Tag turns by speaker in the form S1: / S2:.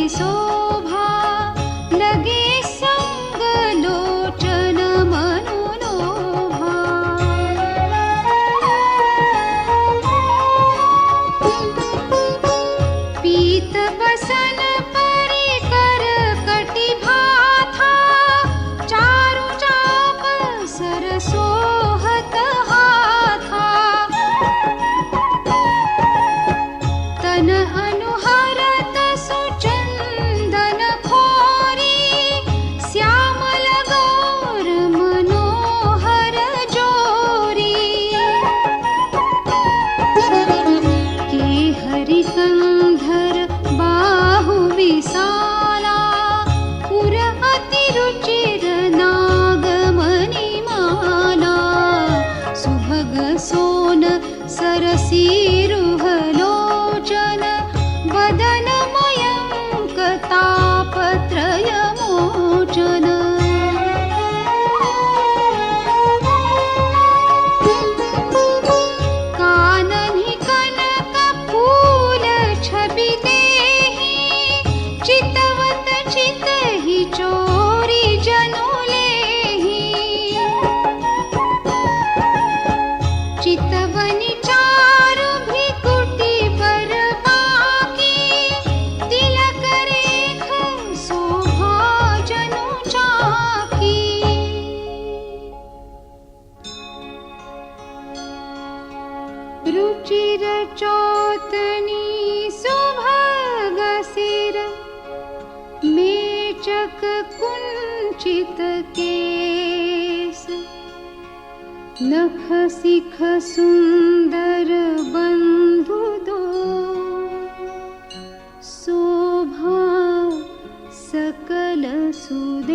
S1: शोभा लगे संग लोचन मनोलोभा। पीत बसन परिकर कटिभा था, चारु चाप सरसोहत हाथा। तन अनुहरत सुचंदन खोरी, श्यामल गौर मनोहर जोरी। के हरिकंधर बाहु विशाला, पुर अति रुचिर नागमणि माला। सुभग सोन सरसीरुहलोचन, वदन मयंक तापत्रय मोचन। काननि कनक फूल छवि देहि, चितवत चितहि चोरी जनु लेहि। चितवनि चारु भ्रिकुटी पर बाकी, तिलक रेख शोभा जनु चाकी। रुचिर चौतनी सुभग सिर, मेचक कुंचित केस। नख सिख सुंदर बंधु दो, शोभा सकल सुदेश।